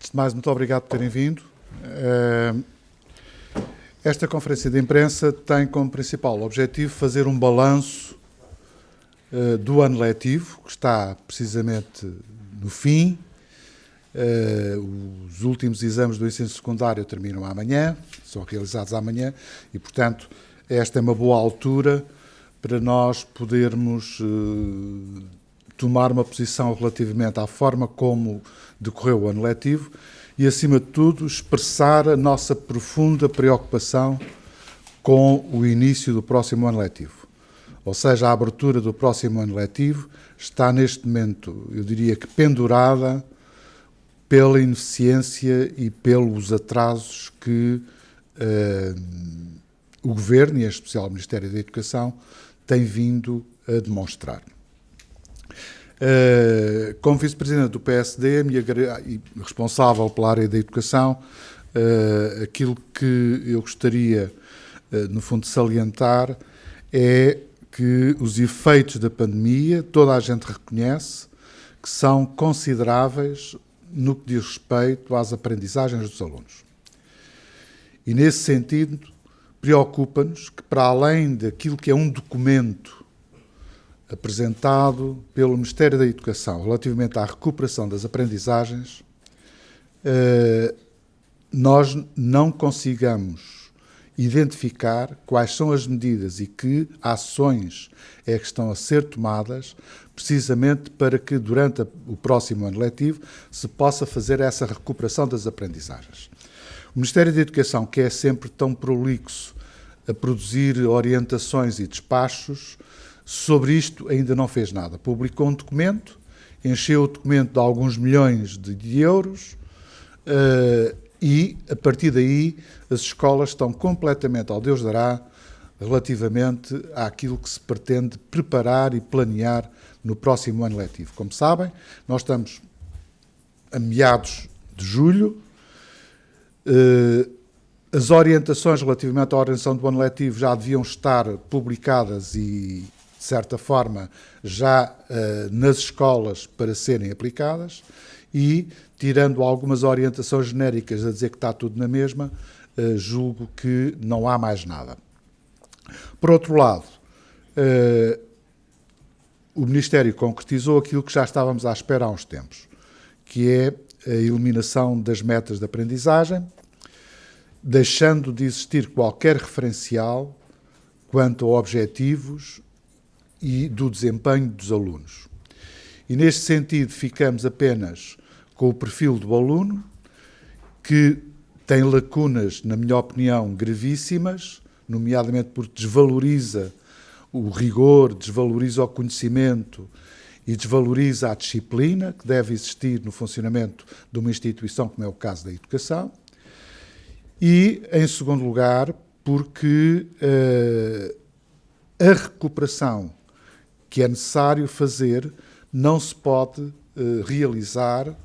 Antes de mais, muito obrigado por terem vindo. Esta conferência de imprensa tem como principal objetivo fazer um balanço do ano letivo, que está precisamente no fim. Os últimos exames do ensino secundário terminam amanhã, são realizados amanhã, e, portanto, esta é uma boa altura para nós podermos tomar uma posição relativamente à forma como decorreu o ano letivo e, acima de tudo, expressar a nossa profunda preocupação com o início do próximo ano letivo. Ou seja, a abertura do próximo ano letivo está neste momento, eu diria que pendurada pela ineficiência e pelos atrasos que o Governo, e em especial o Ministério da Educação, tem vindo a demonstrar. Como Vice-Presidente do PSD e responsável pela área da educação, aquilo que eu gostaria, no fundo, de salientar é que os efeitos da pandemia, toda a gente reconhece, que são consideráveis no que diz respeito às aprendizagens dos alunos. E, nesse sentido, preocupa-nos que, para além daquilo que é um documento apresentado pelo Ministério da Educação relativamente à recuperação das aprendizagens, nós não consigamos identificar quais são as medidas e que ações é que estão a ser tomadas precisamente para que durante o próximo ano letivo se possa fazer essa recuperação das aprendizagens. O Ministério da Educação, que é sempre tão prolixo a produzir orientações e despachos, sobre isto ainda não fez nada. Publicou um documento, encheu o documento de alguns milhões de euros e, a partir daí, as escolas estão completamente ao Deus dará relativamente àquilo que se pretende preparar e planear no próximo ano letivo. Como sabem, nós estamos a meados de julho. As orientações relativamente à organização do ano letivo já deviam estar publicadas e, de certa forma, já nas escolas para serem aplicadas e, tirando algumas orientações genéricas a dizer que está tudo na mesma, julgo que não há mais nada. Por outro lado, o Ministério concretizou aquilo que já estávamos à espera há uns tempos, que é a eliminação das metas de aprendizagem, deixando de existir qualquer referencial quanto a objetivos e do desempenho dos alunos. E, neste sentido, ficamos apenas com o perfil do aluno, que tem lacunas, na minha opinião, gravíssimas, nomeadamente porque desvaloriza o rigor, desvaloriza o conhecimento e desvaloriza a disciplina que deve existir no funcionamento de uma instituição, como é o caso da educação. E, em segundo lugar, porque a recuperação que é necessário fazer não se pode realizar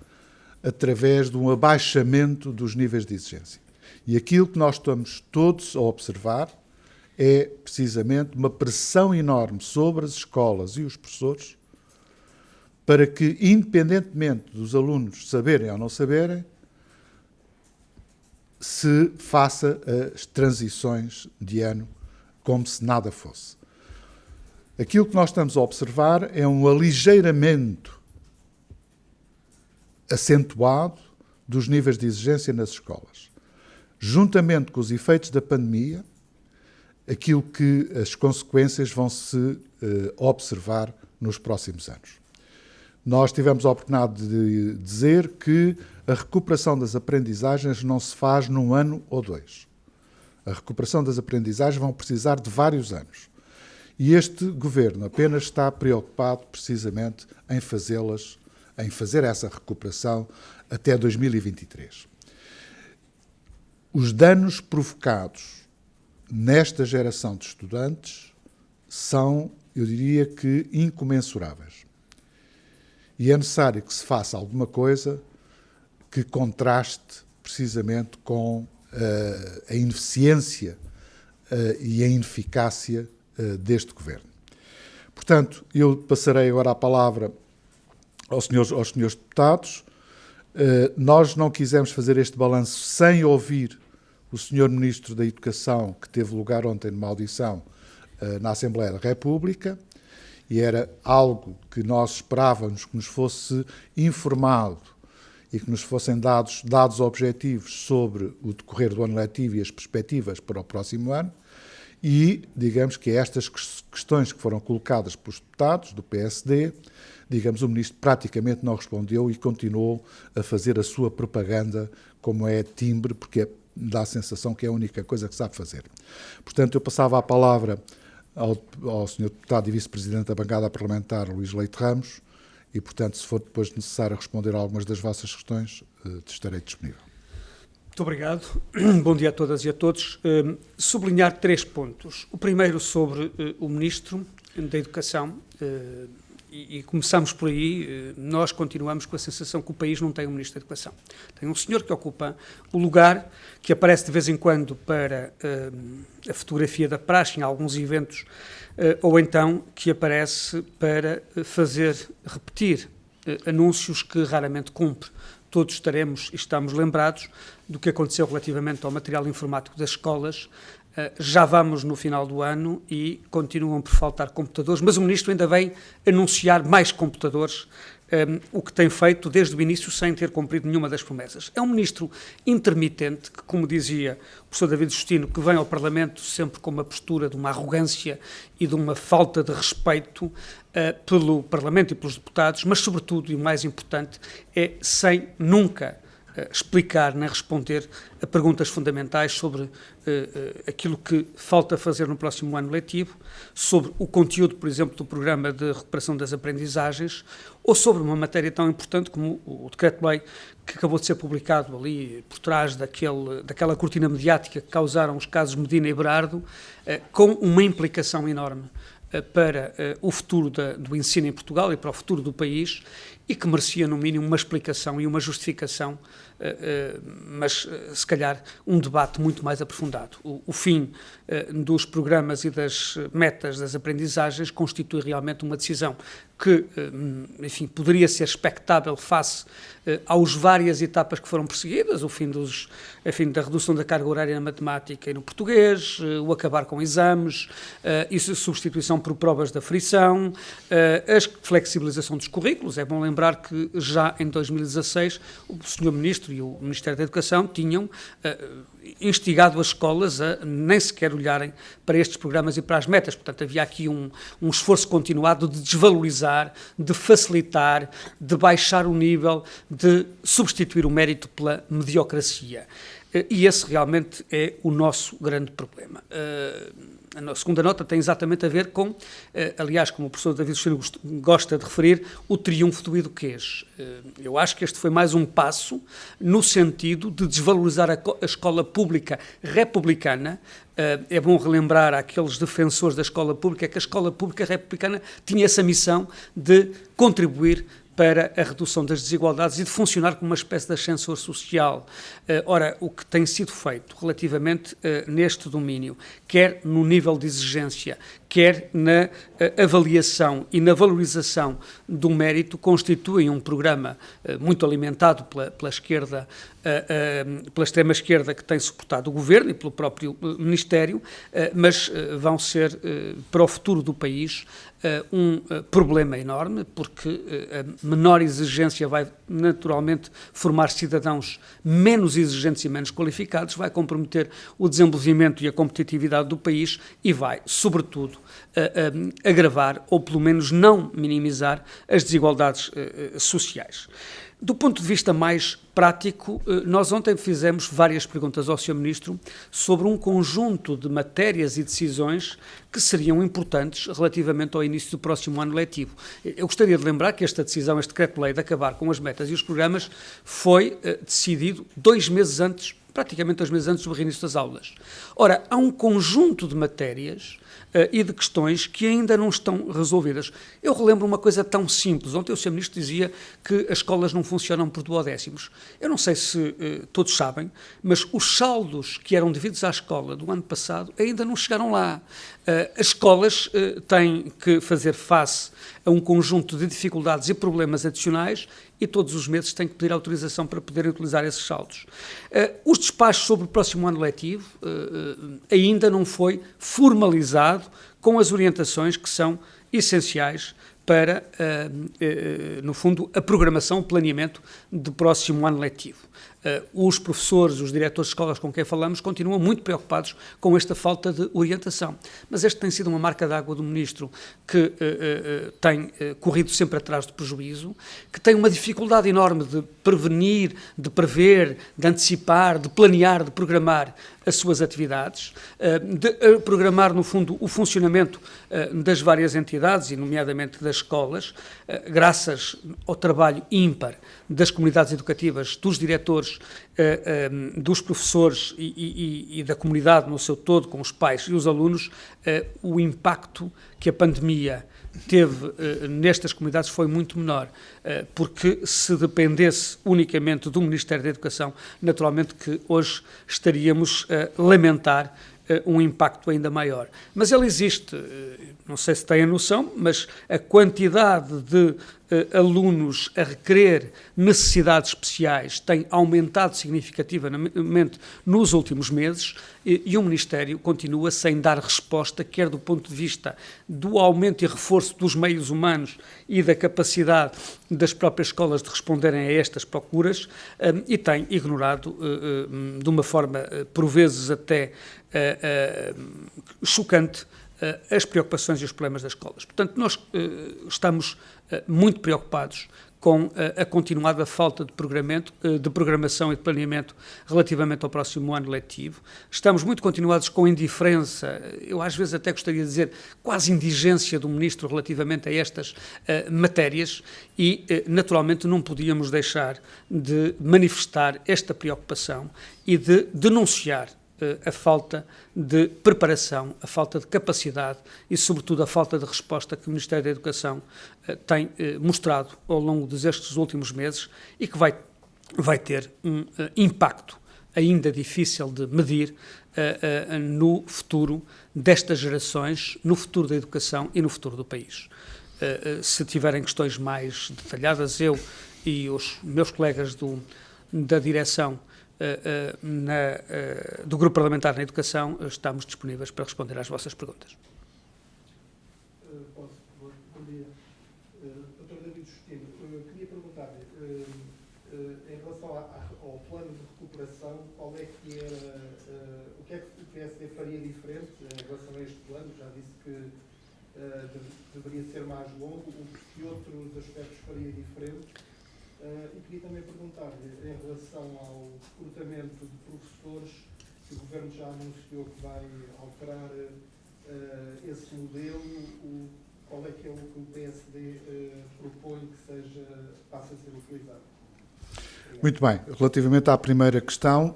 através de um abaixamento dos níveis de exigência. E aquilo que nós estamos todos a observar é, precisamente, uma pressão enorme sobre as escolas e os professores para que, independentemente dos alunos saberem ou não saberem, se faça as transições de ano como se nada fosse. Aquilo que nós estamos a observar é um aligeiramento acentuado dos níveis de exigência nas escolas. Juntamente com os efeitos da pandemia, aquilo que as consequências vão se observar nos próximos anos. Nós tivemos a oportunidade de dizer que a recuperação das aprendizagens não se faz num ano ou dois. A recuperação das aprendizagens vão precisar de vários anos. E este Governo apenas está preocupado precisamente em fazê-las, em fazer essa recuperação até 2023. Os danos provocados nesta geração de estudantes são, eu diria que, incomensuráveis. E é necessário que se faça alguma coisa que contraste precisamente com a ineficiência e a ineficácia deste Governo. Portanto, eu passarei agora a palavra aos senhores deputados Nós não quisemos fazer este balanço sem ouvir o Sr. Ministro da Educação, que teve lugar ontem numa audição na Assembleia da República, e era algo que nós esperávamos que nos fosse informado e que nos fossem dados objetivos sobre o decorrer do ano letivo e as perspectivas para o próximo ano. E, digamos que estas questões que foram colocadas pelos deputados do PSD, digamos, o Ministro praticamente não respondeu e continuou a fazer a sua propaganda, como é timbre, porque dá a sensação que é a única coisa que sabe fazer. Portanto, eu passava a palavra ao Sr. Deputado e Vice-Presidente da bancada parlamentar, Luís Leite Ramos, e, portanto, se for depois necessário responder a algumas das vossas questões, estarei disponível. Muito obrigado. Bom dia a todas e a todos. Sublinhar 3 pontos. O primeiro sobre o Ministro da Educação, e começamos por aí. Nós continuamos com a sensação que o país não tem um Ministro da Educação. Tem um senhor que ocupa o lugar, que aparece de vez em quando para a fotografia da praxe em alguns eventos, ou então que aparece para repetir anúncios que raramente cumpre. Todos estamos lembrados do que aconteceu relativamente ao material informático das escolas. Já vamos no final do ano e continuam por faltar computadores, mas o Ministro ainda vem anunciar mais computadores, o que tem feito desde o início sem ter cumprido nenhuma das promessas. É um Ministro intermitente que, como dizia o professor David Justino, que vem ao Parlamento sempre com uma postura de uma arrogância e de uma falta de respeito pelo Parlamento e pelos deputados, mas sobretudo, e o mais importante, é sem nunca explicar nem responder a perguntas fundamentais sobre aquilo que falta fazer no próximo ano letivo, sobre o conteúdo, por exemplo, do programa de recuperação das aprendizagens, ou sobre uma matéria tão importante como o decreto-lei que acabou de ser publicado ali por trás daquela cortina mediática que causaram os casos Medina e Berardo, com uma implicação enorme para o futuro do ensino em Portugal e para o futuro do país, e que merecia, no mínimo, uma explicação e uma justificação, mas, se calhar, um debate muito mais aprofundado. O fim dos programas e das metas das aprendizagens constitui realmente uma decisão que, enfim, poderia ser expectável face às várias etapas que foram perseguidas, o fim da redução da carga horária na matemática e no português, o acabar com exames, e substituição por provas de aferição, a flexibilização dos currículos. É bom lembrar que já em 2016 o Sr. Ministro e o Ministério da Educação tinham instigado as escolas a nem sequer olharem para estes programas e para as metas. Portanto, havia aqui um esforço continuado de desvalorizar, de facilitar, de baixar o nível, de substituir o mérito pela mediocracia. E esse realmente é o nosso grande problema. A segunda nota tem exatamente a ver com, aliás, como o professor David Justino gosta de referir, o triunfo do eduquês. Eu acho que este foi mais um passo no sentido de desvalorizar a escola pública republicana. É bom relembrar àqueles defensores da escola pública que a escola pública republicana tinha essa missão de contribuir para a redução das desigualdades e de funcionar como uma espécie de ascensor social. Ora, o que tem sido feito relativamente neste domínio, quer no nível de exigência, quer na avaliação e na valorização do mérito, constituem um programa muito alimentado pela esquerda, pela extrema-esquerda que tem suportado o Governo e pelo próprio Ministério, mas vão ser, para o futuro do país, um problema enorme, porque a menor exigência vai naturalmente formar cidadãos menos exigentes e menos qualificados, vai comprometer o desenvolvimento e a competitividade do país e vai, sobretudo, agravar ou pelo menos não minimizar as desigualdades sociais. Do ponto de vista mais prático, nós ontem fizemos várias perguntas ao Sr. Ministro sobre um conjunto de matérias e decisões que seriam importantes relativamente ao início do próximo ano letivo. Eu gostaria de lembrar que esta decisão, este decreto-lei de acabar com as metas e os programas, foi decidido 2 meses antes, praticamente 2 meses antes do reinício das aulas. Ora, há um conjunto de matérias e de questões que ainda não estão resolvidas. Eu relembro uma coisa tão simples. Ontem o Sr. Ministro dizia que as escolas não funcionam por duodécimos. Eu não sei se todos sabem, mas os saldos que eram devidos à escola do ano passado ainda não chegaram lá. As escolas têm que fazer face a um conjunto de dificuldades e problemas adicionais e todos os meses têm que pedir autorização para poderem utilizar esses saldos. Os despachos sobre o próximo ano letivo ainda não foi formalizado com as orientações que são essenciais para, no fundo, a programação, o planeamento do próximo ano letivo. Os professores, os diretores de escolas com quem falamos, continuam muito preocupados com esta falta de orientação. Mas esta tem sido uma marca d'água do Ministro que tem corrido sempre atrás do prejuízo, que tem uma dificuldade enorme de prevenir, de prever, de antecipar, de planear, de programar as suas atividades, de programar, no fundo, o funcionamento das várias entidades, e nomeadamente das escolas, graças ao trabalho ímpar das comunidades educativas, dos diretores, dos professores e da comunidade no seu todo, com os pais e os alunos, o impacto que a pandemia teve nestas comunidades foi muito menor, porque se dependesse unicamente do Ministério da Educação, naturalmente que hoje estaríamos a lamentar um impacto ainda maior. Mas ele existe, não sei se têm a noção, mas a quantidade de alunos a requerer necessidades especiais tem aumentado significativamente nos últimos meses e o Ministério continua sem dar resposta, quer do ponto de vista do aumento e reforço dos meios humanos e da capacidade das próprias escolas de responderem a estas procuras, e tem ignorado de uma forma, por vezes até chocante, as preocupações e os problemas das escolas. Portanto, nós estamos muito preocupados com a continuada falta de programação e de planeamento relativamente ao próximo ano letivo. Estamos muito continuados com indiferença, eu às vezes até gostaria de dizer quase indigência do Ministro relativamente a estas matérias e, naturalmente, não podíamos deixar de manifestar esta preocupação e de denunciar a falta de preparação, a falta de capacidade e, sobretudo, a falta de resposta que o Ministério da Educação tem mostrado ao longo destes últimos meses e que vai ter um impacto ainda difícil de medir no futuro destas gerações, no futuro da educação e no futuro do país. Se tiverem questões mais detalhadas, eu e os meus colegas da direção do Grupo Parlamentar na Educação, estamos disponíveis para responder às vossas perguntas. Bom dia. Dr. David Justino, queria perguntar-lhe, em relação ao plano de recuperação, qual é que era, o que é que o PSD faria diferente em relação a este plano? Já disse que deveria ser mais longo, que outros aspectos faria diferente? E queria também perguntar-lhe, em relação ao recrutamento de professores, que o Governo já anunciou que vai alterar esse modelo, qual é que é o que o PSD propõe que passe a ser utilizado? Obrigado. Muito bem. Relativamente à primeira questão,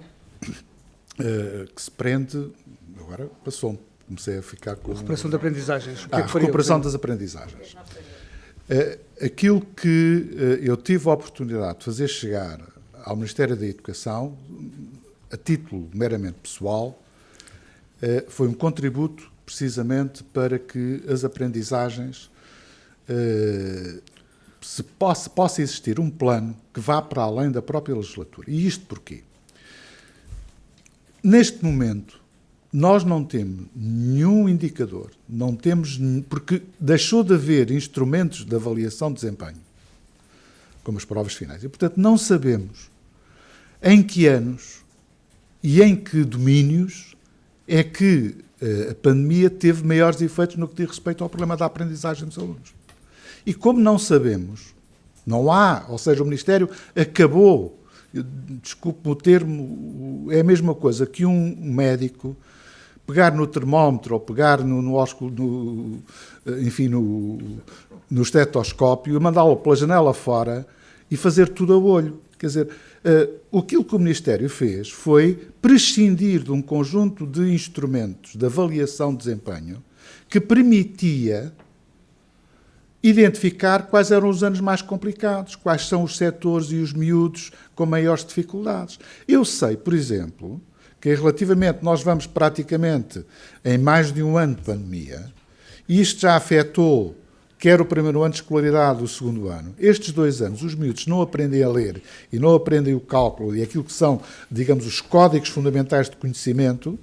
que se prende, agora passou-me, comecei a ficar com... Recuperação de aprendizagens. A recuperação das aprendizagens. Aquilo que eu tive a oportunidade de fazer chegar ao Ministério da Educação, a título meramente pessoal, foi um contributo precisamente para que as aprendizagens possa existir um plano que vá para além da própria legislatura. E isto porquê? Neste momento, nós não temos nenhum indicador, não temos, porque deixou de haver instrumentos de avaliação de desempenho, como as provas finais. E, portanto, não sabemos em que anos e em que domínios é que a pandemia teve maiores efeitos no que diz respeito ao problema da aprendizagem dos alunos. E como não sabemos, não há, ou seja, o Ministério acabou, desculpe-me o termo, é a mesma coisa que um médico pegar no termómetro ou pegar no estetoscópio e mandá-lo pela janela fora e fazer tudo a olho. Quer dizer, aquilo que o Ministério fez foi prescindir de um conjunto de instrumentos de avaliação de desempenho que permitia identificar quais eram os anos mais complicados, quais são os setores e os miúdos com maiores dificuldades. Eu sei, por exemplo, que relativamente nós vamos praticamente em mais de um ano de pandemia, e isto já afetou quer o primeiro ano de escolaridade ou o segundo ano. Estes 2 anos, os miúdos não aprendem a ler e não aprendem o cálculo e aquilo que são, digamos, os códigos fundamentais de conhecimento,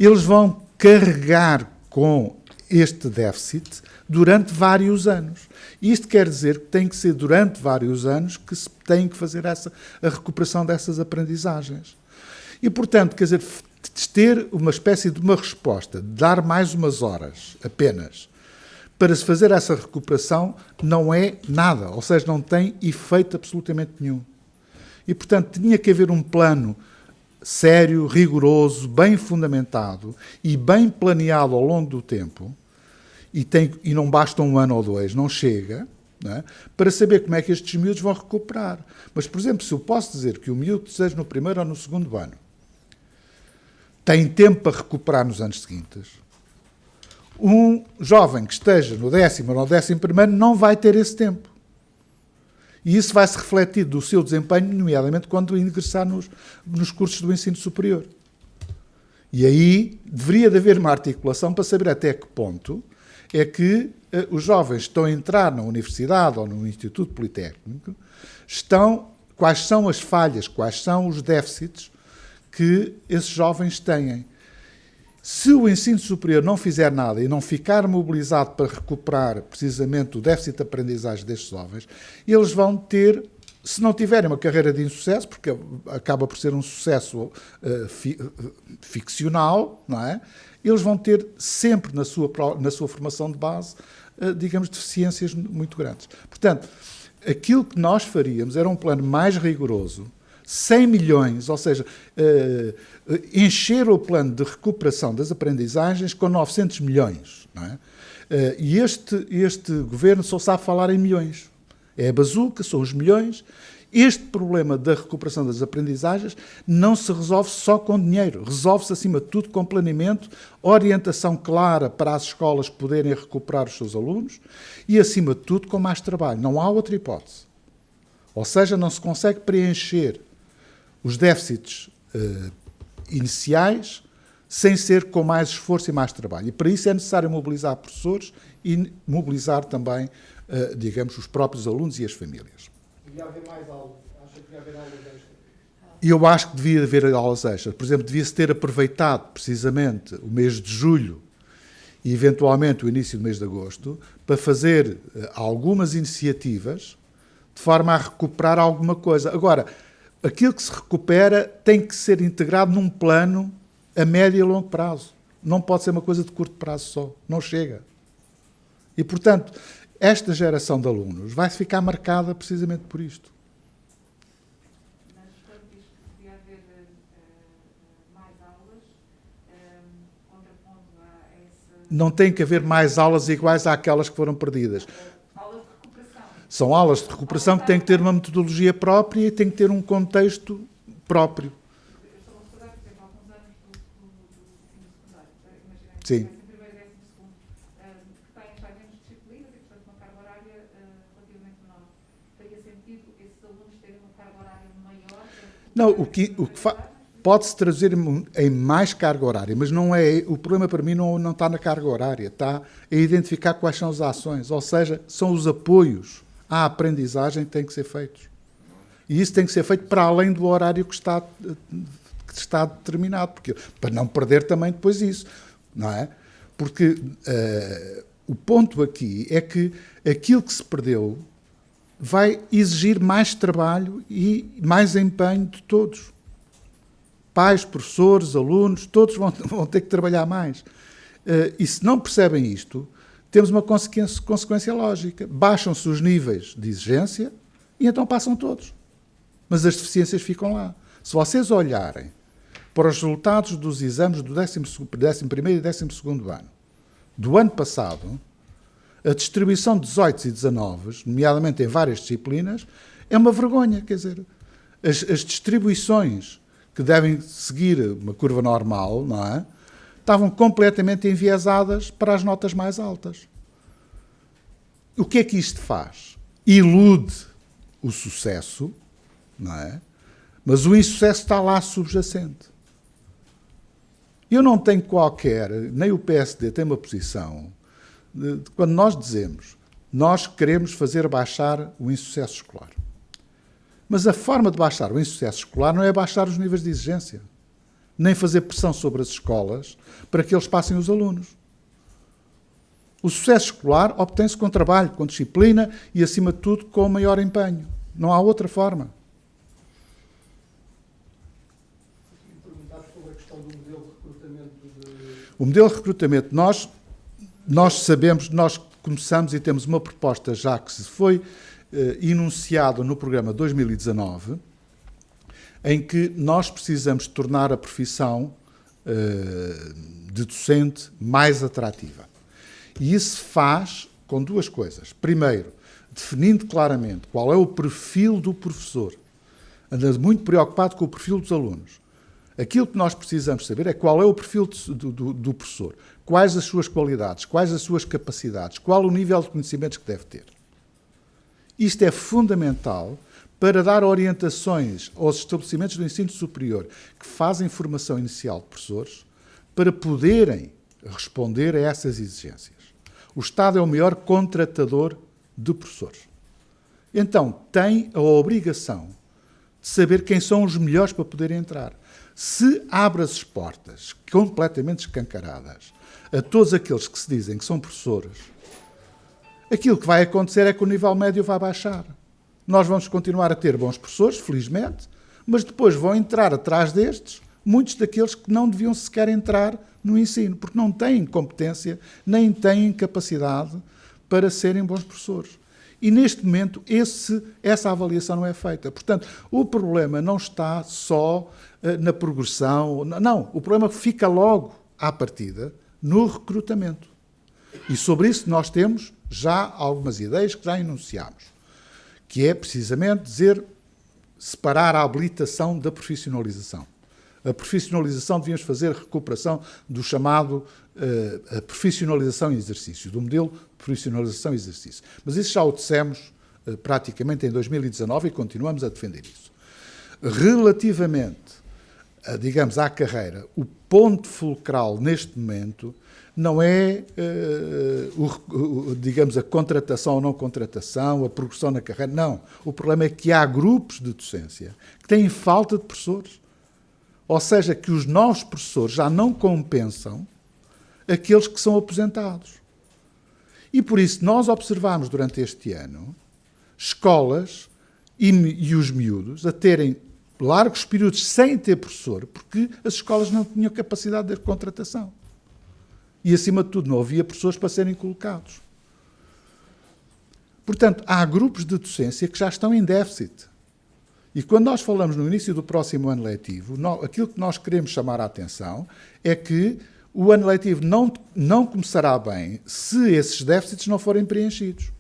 eles vão carregar com este déficit durante vários anos. Isto quer dizer que tem que ser durante vários anos que se tem que fazer a recuperação dessas aprendizagens. E, portanto, quer dizer, ter uma espécie de uma resposta, dar mais umas horas apenas, para se fazer essa recuperação, não é nada, ou seja, não tem efeito absolutamente nenhum. E, portanto, tinha que haver um plano sério, rigoroso, bem fundamentado e bem planeado ao longo do tempo, e não basta 1 ano ou 2, não chega, não é? Para saber como é que estes miúdos vão recuperar. Mas, por exemplo, se eu posso dizer que o miúdo, seja no primeiro ou no segundo ano, tem tempo para recuperar nos anos seguintes, um jovem que esteja no 10º ou no 11º não vai ter esse tempo. E isso vai se refletir do seu desempenho, nomeadamente quando ingressar nos cursos do ensino superior. E aí deveria de haver uma articulação para saber até que ponto é que os jovens que estão a entrar na universidade ou no Instituto Politécnico quais são as falhas, quais são os déficits que esses jovens têm. Se o ensino superior não fizer nada e não ficar mobilizado para recuperar precisamente o déficit de aprendizagem destes jovens, eles vão ter, se não tiverem uma carreira de insucesso, porque acaba por ser um sucesso ficcional, não é? Eles vão ter sempre na sua formação de base, digamos, deficiências muito grandes. Portanto, aquilo que nós faríamos era um plano mais rigoroso, 100 milhões, ou seja, encher o plano de recuperação das aprendizagens com 900 milhões. Não é? E este governo só sabe falar em milhões. É a bazuca, são os milhões. Este problema da recuperação das aprendizagens não se resolve só com dinheiro, resolve-se, acima de tudo, com planeamento, orientação clara para as escolas poderem recuperar os seus alunos e, acima de tudo, com mais trabalho. Não há outra hipótese. Ou seja, não se consegue preencher os déficits iniciais sem ser com mais esforço e mais trabalho. E para isso é necessário mobilizar professores e mobilizar também, digamos, os próprios alunos e as famílias. Devia haver mais aulas? Acha que devia haver aulas extras? Eu acho que devia haver aulas extras. Por exemplo, devia-se ter aproveitado precisamente o mês de julho e eventualmente o início do mês de agosto para fazer algumas iniciativas de forma a recuperar alguma coisa. Agora, aquilo que se recupera tem que ser integrado num plano a médio e longo prazo. Não pode ser uma coisa de curto prazo só. Não chega. E, portanto, esta geração de alunos vai ficar marcada precisamente por isto. Mas quando diz que devia haver mais aulas, contrapondo a essa... Não tem que haver mais aulas iguais àquelas que foram perdidas. Aulas de recuperação. São aulas de recuperação que têm que ter uma metodologia própria e têm que ter um contexto próprio. Eu estou a recordar, por exemplo, alguns anos do ensino secundário. Imaginemos Sim. que primeiro e 12º, que têm já menos disciplinas e, portanto, uma carga horária relativamente menor. Faria sentido esses alunos terem uma carga horária maior? Não, pode-se traduzir em mais carga horária, mas não é. O problema para mim não está na carga horária, está a identificar quais são as ações, ou seja, são os apoios à aprendizagem que têm que ser feitos. E isso tem que ser feito para além do horário que está determinado, porque, para não perder também depois isso, não é? Porque o ponto aqui é que aquilo que se perdeu vai exigir mais trabalho e mais empenho de todos. Pais, professores, alunos, todos vão ter que trabalhar mais. E se não percebem isto, temos uma consequência lógica. Baixam-se os níveis de exigência e então passam todos. Mas as deficiências ficam lá. Se vocês olharem para os resultados dos exames do 11º e 12º ano, do ano passado, a distribuição de 18 e 19, nomeadamente em várias disciplinas, é uma vergonha. Quer dizer, as distribuições que devem seguir uma curva normal, não é? estavam completamente enviesadas para as notas mais altas. O que é que isto faz? Ilude o sucesso, não é? Mas o insucesso está lá subjacente. Eu não tenho qualquer, nem o PSD tem uma posição, quando nós dizemos, nós queremos fazer baixar o insucesso escolar. Mas a forma de baixar o insucesso escolar não é baixar os níveis de exigência, nem fazer pressão sobre as escolas para que eles passem os alunos. O sucesso escolar obtém-se com trabalho, com disciplina e, acima de tudo, com maior empenho. Não há outra forma. O modelo de recrutamento, nós sabemos, nós começamos e temos uma proposta já que se foi enunciado no programa 2019, em que nós precisamos tornar a profissão de docente mais atrativa. E isso se faz com duas coisas. Primeiro, definindo claramente qual é o perfil do professor, andando muito preocupado com o perfil dos alunos. Aquilo que nós precisamos saber é qual é o perfil do professor, quais as suas qualidades, quais as suas capacidades, qual o nível de conhecimentos que deve ter. Isto é fundamental para dar orientações aos estabelecimentos do ensino superior que fazem formação inicial de professores para poderem responder a essas exigências. O Estado é o maior contratador de professores. Então, tem a obrigação de saber quem são os melhores para poderem entrar. Se abre as portas completamente escancaradas a todos aqueles que se dizem que são professores, aquilo que vai acontecer é que o nível médio vai baixar. Nós vamos continuar a ter bons professores, felizmente, mas depois vão entrar atrás destes muitos daqueles que não deviam sequer entrar no ensino, porque não têm competência, nem têm capacidade para serem bons professores. E, neste momento, essa avaliação não é feita. Portanto, o problema não está só na progressão. Não, o problema fica logo à partida no recrutamento. E sobre isso nós temos já algumas ideias que já enunciámos, que é precisamente separar a habilitação da profissionalização. A profissionalização devíamos fazer recuperação do chamado a profissionalização em exercício, do modelo de profissionalização em exercício. Mas isso já o dissemos praticamente em 2019 e continuamos a defender isso. Relativamente, digamos, à carreira, o ponto fulcral neste momento não é, digamos, a contratação ou não contratação, a progressão na carreira, não. O problema é que há grupos de docência que têm falta de professores. Ou seja, que os novos professores já não compensam aqueles que são aposentados. E por isso nós observamos durante este ano escolas e os miúdos a terem largos períodos sem ter professor, porque as escolas não tinham capacidade de contratação. E, acima de tudo, não havia professores para serem colocados. Portanto, há grupos de docência que já estão em déficit. E quando nós falamos no início do próximo ano letivo, aquilo que nós queremos chamar a atenção é que o ano letivo não começará bem se esses déficits não forem preenchidos.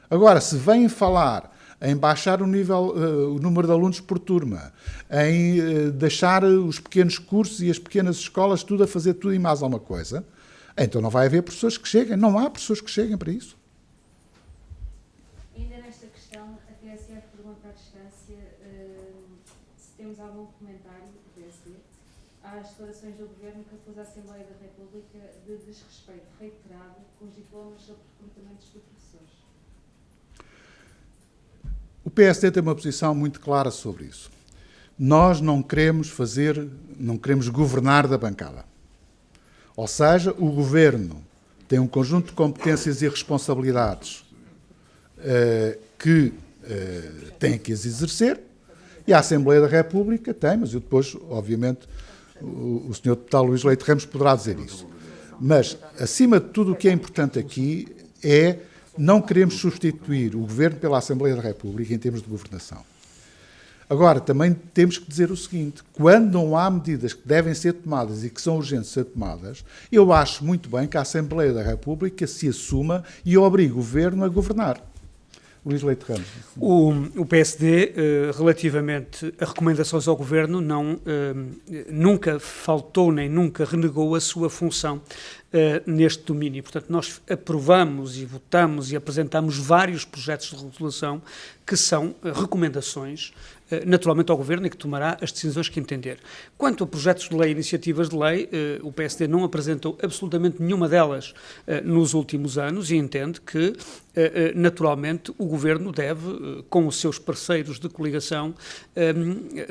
Agora, se vêm falar em baixar o número de alunos por turma, em deixar os pequenos cursos e as pequenas escolas tudo a fazer tudo e mais alguma coisa, então não vai haver professores que cheguem. Não há professores que cheguem para isso. Ainda nesta questão, a TSF pergunta à distância se temos algum comentário do PSD às declarações do Governo que acusam a Assembleia da República de desrespeito reiterado com os diplomas sobre recrutamentos de professores. O PSD tem uma posição muito clara sobre isso. Nós não queremos governar da bancada. Ou seja, o Governo tem um conjunto de competências e responsabilidades que tem que as exercer, e a Assembleia da República tem, mas eu depois, obviamente, o Sr. Deputado Luís Leite Ramos poderá dizer isso. Mas, acima de tudo, o que é importante aqui é não queremos substituir o Governo pela Assembleia da República em termos de governação. Agora, também temos que dizer o seguinte: quando não há medidas que devem ser tomadas e que são urgentes ser tomadas, eu acho muito bem que a Assembleia da República se assuma e obrigue o Governo a governar. Luís Leite Ramos. O PSD, relativamente a recomendações ao Governo, nunca faltou nem nunca renegou a sua função neste domínio. Portanto, nós aprovamos e votamos e apresentamos vários projetos de resolução que são recomendações, naturalmente, ao Governo e que tomará as decisões que entender. Quanto a projetos de lei e iniciativas de lei, o PSD não apresentou absolutamente nenhuma delas nos últimos anos e entende que, naturalmente, o Governo deve, com os seus parceiros de coligação,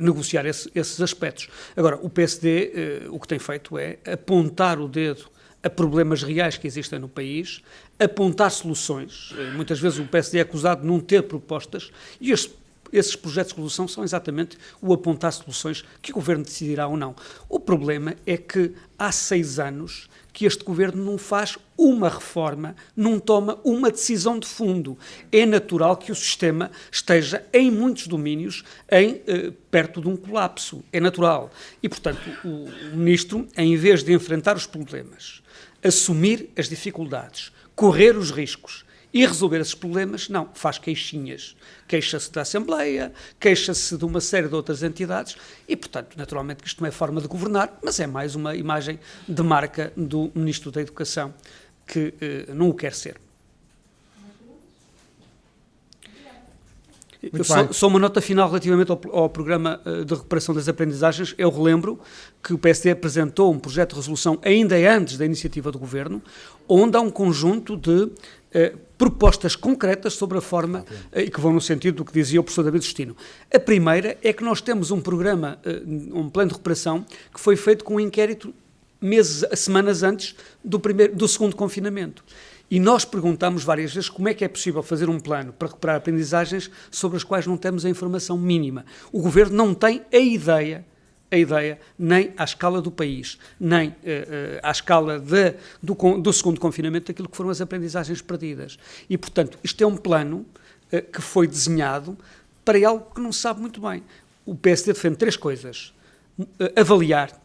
negociar esses aspectos. Agora, o PSD, o que tem feito é apontar o dedo a problemas reais que existem no país, apontar soluções. Muitas vezes o PSD é acusado de não ter propostas e esses projetos de solução são exatamente o apontar soluções que o Governo decidirá ou não. O problema é que há 6 anos que este Governo não faz uma reforma, não toma uma decisão de fundo. É natural que o sistema esteja, em muitos domínios, perto de um colapso. É natural. E, portanto, o Ministro, em vez de enfrentar os problemas, assumir as dificuldades, correr os riscos e resolver esses problemas, não, faz queixinhas. Queixa-se da Assembleia, queixa-se de uma série de outras entidades e, portanto, naturalmente que isto não é forma de governar, mas é mais uma imagem de marca do Ministro da Educação que não o quer ser. Só uma nota final relativamente ao programa de recuperação das aprendizagens. Eu relembro que o PSD apresentou um projeto de resolução ainda antes da iniciativa do Governo, onde há um conjunto de propostas concretas sobre a forma e que vão no sentido do que dizia o professor David Justino. A primeira é que nós temos um programa, um plano de recuperação, que foi feito com um inquérito semanas antes do segundo confinamento. E nós perguntamos várias vezes como é que é possível fazer um plano para recuperar aprendizagens sobre as quais não temos a informação mínima. O Governo não tem a ideia nem à escala do país, nem à escala do segundo confinamento, daquilo que foram as aprendizagens perdidas. E, portanto, isto é um plano que foi desenhado para algo que não se sabe muito bem. O PSD defende 3 coisas: avaliar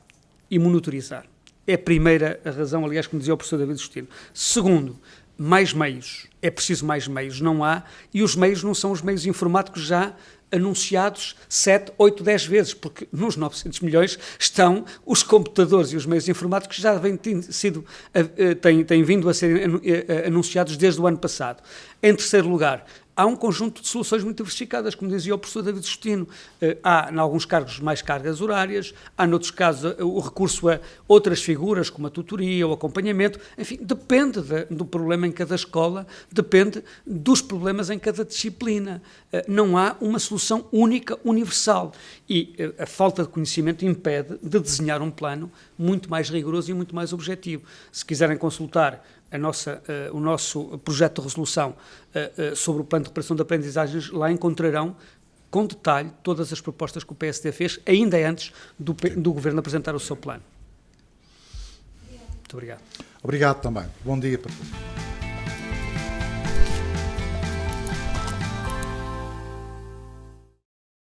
e monitorizar. É a primeira razão, aliás, como dizia o professor David Justino. Segundo, mais meios. É preciso mais meios, não há, e os meios não são os meios informáticos já anunciados 7, 8, 10 vezes, porque nos 900 milhões estão os computadores e os meios informáticos que já têm vindo a ser anunciados desde o ano passado. Em terceiro lugar, há um conjunto de soluções muito diversificadas, como dizia o professor David Justino. Há, em alguns cargos, mais cargas horárias, há, noutros casos, o recurso a outras figuras, como a tutoria, o acompanhamento, enfim, depende do problema em cada escola, depende dos problemas em cada disciplina. Não há uma solução única, universal. E a falta de conhecimento impede de desenhar um plano muito mais rigoroso e muito mais objetivo. Se quiserem consultar o nosso projeto de resolução sobre o plano de recuperação de aprendizagens, lá encontrarão com detalhe todas as propostas que o PSD fez, ainda antes do Governo apresentar o seu plano. Muito obrigado. Obrigado também. Bom dia para todos.